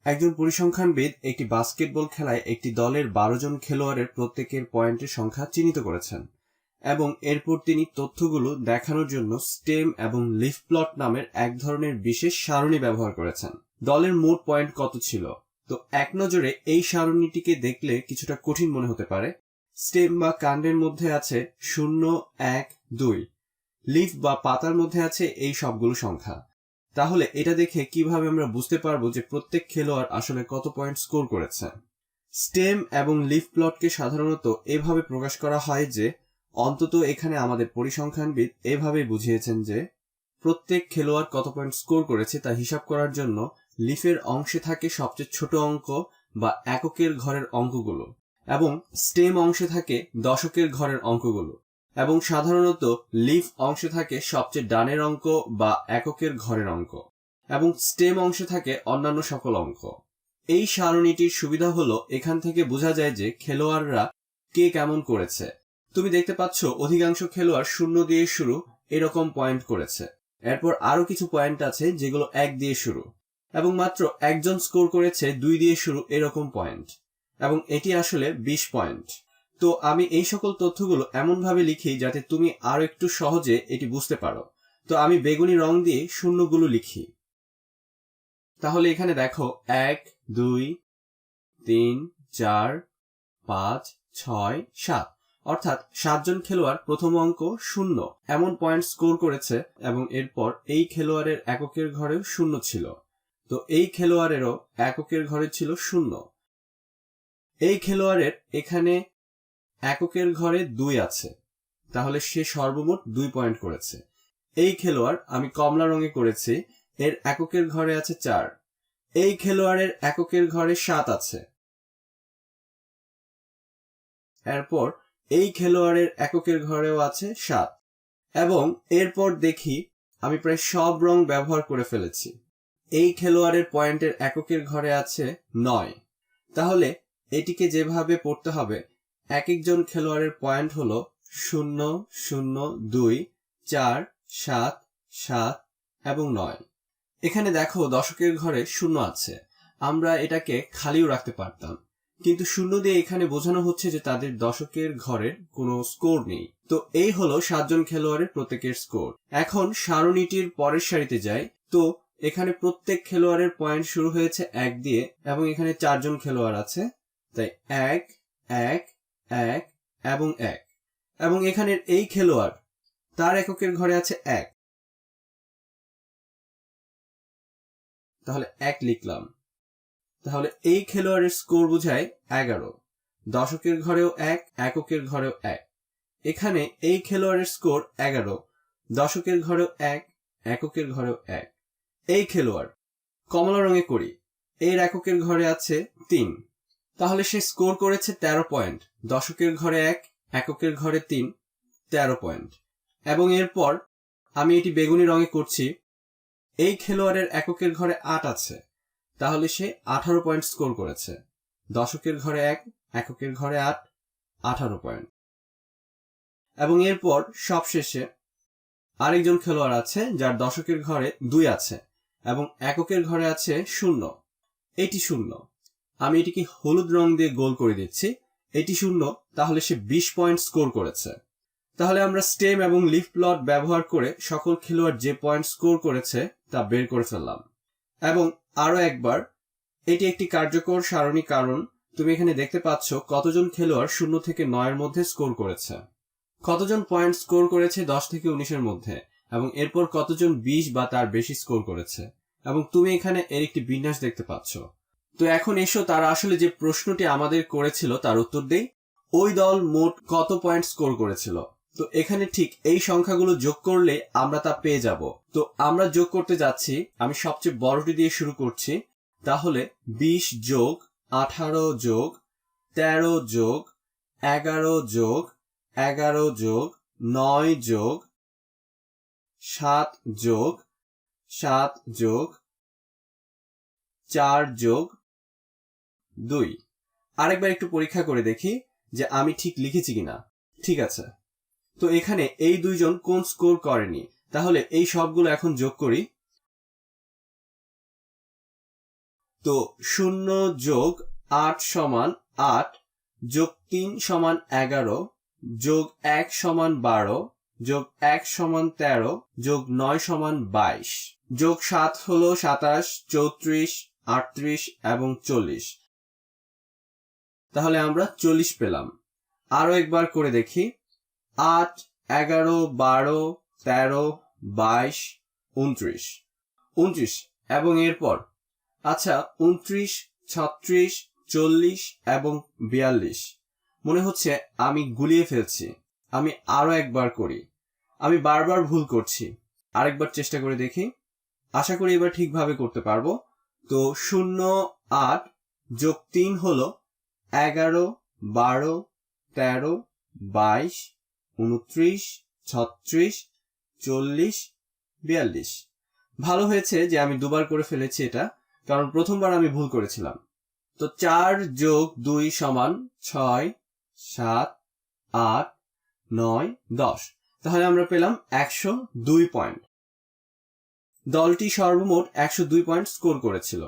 একজন পরিসংখ্যানবিদ একটি বাস্কেটবল খেলায় একটি দলের 12 জন খেলোয়াড়ের প্রত্যেকের পয়েন্টের সংখ্যা চিহ্নিত করেছেন এবং এরপর তিনি তথ্যগুলো দেখানোর জন্য স্টেম এবং লিফ প্লট নামের এক ধরনের বিশেষ সারণী ব্যবহার করেছেন। দলের মোট পয়েন্ট কত ছিল? তো এক নজরে এই সারণীটিকে দেখলে কিছুটা কঠিন মনে হতে পারে। স্টেম বা কাণ্ডের মধ্যে আছে 0, 1, 2, লিফ বা পাতার মধ্যে আছে এই সবগুলো সংখ্যা। তাহলে এটা দেখে কিভাবে আমরা বুঝতে পারবো যে প্রত্যেক খেলোয়াড় আসলে কত পয়েন্ট স্কোর করেছে? স্টেম এবং লিফ প্লটকে সাধারণত এভাবে প্রকাশ করা হয় যে, অন্তত এখানে আমাদের পরিসংখ্যানবিদ এভাবেই বুঝিয়েছেন যে প্রত্যেক খেলোয়াড় কত পয়েন্ট স্কোর করেছে তা হিসাব করার জন্য লিফের অংশে থাকে সবচেয়ে ছোট অঙ্ক বা এককের ঘরের অঙ্কগুলো, এবং স্টেম অংশে থাকে দশকের ঘরের অঙ্কগুলো, এবং সাধারণত লিফ অংশে থাকে সবচেয়ে ডানের অঙ্ক বা এককের ঘরের অঙ্ক, এবং স্টেম অংশে থাকে অন্যান্য সকল অঙ্ক। এই সারণীটির সুবিধা হলো এখান থেকে বোঝা যায় যে খেলোয়াড়রা কে কেমন করেছে। তুমি দেখতে পাচ্ছ অধিকাংশ খেলোয়াড় 0 দিয়ে শুরু এরকম পয়েন্ট করেছে, এরপর আরো কিছু পয়েন্ট আছে যেগুলো 1 দিয়ে শুরু, এবং মাত্র একজন স্কোর করেছে 2 দিয়ে শুরু এরকম পয়েন্ট, এবং এটি আসলে 20 পয়েন্ট। তো আমি এই সকল তথ্যগুলো এমন ভাবে লিখি যাতে তুমি আরো একটু সহজে এটি বুঝতে পারো। তো আমি বেগুনি রং দিয়ে শূন্যগুলো লিখি। তাহলে এখানে দেখো 1, 2, 3, 4, 5, 6, 7, অর্থাৎ 7 জন খেলোয়াড় প্রথম অঙ্ক 0 এমন পয়েন্ট স্কোর করেছে, এবং এরপর এই খেলোয়াড়ের এককের ঘরেও 0 ছিল। তো এই খেলোয়াড়েরও এককের ঘরে ছিল 0। এই খেলোয়াড়ের এখানে এককের ঘরে 2 আছে, তাহলে সে সর্বমোট 2 পয়েন্ট করেছে। এই খেলোয়াড় আমি কমলা রঙে করেছি, এর এককের ঘরে আছে 4। এই খেলোয়াড়ের এককের ঘরে 7 আছে। এরপর এই খেলোয়াড়ের এককের ঘরেও আছে 7, এবং এরপর দেখি আমি প্রায় সব রং ব্যবহার করে ফেলেছি। এই খেলোয়াড়ের পয়েন্টের এককের ঘরে আছে 9। তাহলে এটিকে যেভাবে পড়তে হবে, এক একজন খেলোয়াড়ের পয়েন্ট হলো 0, 0, 2, 4, 7, 7 এবং 9। এখানে দেখো দশকের ঘরে 0 আছে, আমরা এটাকে খালিও রাখতে পারতাম, কিন্তু 0 দিয়ে এখানে বোঝানো হচ্ছে যে তাদের দশকের ঘরের কোনো স্কোর নেই। তো এই হলো 7 জন খেলোয়াড়ের প্রত্যেকের স্কোর। এখন সারণীটির পরের সারিতে যাই। তো এখানে প্রত্যেক খেলোয়াড়ের পয়েন্ট শুরু হয়েছে 1 দিয়ে, এবং এখানে 4 জন খেলোয়াড় আছে, তাই 1, 1, 1 এবং 1, এবং এখানের এই খেলোয়াড় তার এককের ঘরে আছে 1, তাহলে 1 লিখলাম। তাহলে এই খেলোয়াড়ের স্কোর বোঝায় 11। দশকের ঘরেও 1, এককের ঘরেও 1। এখানে এই খেলোয়াড়ের স্কোর 11, দশকের ঘরেও 1, এককের ঘরেও 1। এই খেলোয়াড় কমলা রঙে করি, এর এককের ঘরে আছে 3, তাহলে সে স্কোর করেছে 13 পয়েন্ট। দশকের ঘরে 1, এককের ঘরে 3, 13 পয়েন্ট। এবং এরপর আমি এটি বেগুনি রঙে করছি, এই খেলোয়াড়ের এককের ঘরে 8 আছে, তাহলে সে 18 পয়েন্ট স্কোর করেছে। দশকের ঘরে 1, এককের ঘরে 8, 18 পয়েন্ট। এবং এরপর সবশেষে আরেকজন খেলোয়াড় আছে যার দশকের ঘরে 2 আছে এবং এককের ঘরে আছে 0, এটি 0। আমি এটিকে হলুদ রং দিয়ে গোল করে দিচ্ছি, এটি 0, তাহলে সে 20 পয়েন্ট স্কোর করেছে। তাহলে আমরা স্টেম এবং লিফ প্লট ব্যবহার করে সকল খেলোয়াড় যে পয়েন্ট স্কোর করেছে তা বের করে ফেললাম। এবং আরো একবার, এটি একটি কার্যকর সারণী, কারণ তুমি এখানে দেখতে পাচ্ছ কতজন খেলোয়াড় 0 থেকে 9 এর মধ্যে স্কোর করেছে, কতজন পয়েন্ট স্কোর করেছে 10 থেকে 19 এর মধ্যে, এবং এরপর কতজন 20 বা তার বেশি স্কোর করেছে, এবং তুমি এখানে এর একটি বিন্যাস দেখতে পাচ্ছ। তো এখন এসো তারা আসলে যে প্রশ্নটি আমাদের করেছিল তার উত্তর দেই। ওই দল মোট কত পয়েন্ট স্কোর করেছিল? তো এখানে ঠিক এই সংখ্যাগুলো যোগ করলে আমরা তা পেয়ে যাব। তো আমরা যোগ করতে যাচ্ছি, আমি সবচেয়ে বড়টি দিয়ে শুরু করছি। তাহলে 20 যোগ 18 যোগ 13 যোগ 11 যোগ 11 যোগ 9 যোগ 7 যোগ 7 যোগ 4 যোগ 2। আরেকবার একটু পরীক্ষা করে দেখি যে আমি ঠিক লিখেছি কিনা। ঠিক আছে, তো এখানে এই 2 জন কোন স্কোর করেনি, তাহলে এই সবগুলো এখন যোগ করি। তো 0+8 সমান 8, যোগ 3 সমান 11, যোগ 1 সমান 12, যোগ 1 সমান 13, যোগ 9 সমান 22, যোগ 7 হলো 27, 34, 38 এবং 40। তাহলে আমরা 40 পেলাম। আরো একবার করে দেখি। 8, 11, 12, 13, 22, 29, 29 এবং এরপর আচ্ছা 29, 36, 40 এবং 42। মনে হচ্ছে আমি গুলিয়ে ফেলছি। আমি আরো একবার করি। আমি বারবার ভুল করছি। আরেকবার চেষ্টা করে দেখি। আশা করি এবার ঠিকভাবে করতে পারবো। তো 0, 8 যোগ 3 হলো 11, 12, 13, 22, 29, 36, 40, 42। ভালো হয়েছে যে আমি দুবার করে ফেলেছি এটা, কারণ প্রথমবার আমি ভুল করেছিলাম। তো 4 যোগ 2 সমান 6, 7, 8, 9, 10। তাহলে আমরা পেলাম 102 পয়েন্ট। দলটি সর্বমোট 102 পয়েন্ট স্কোর করেছিল।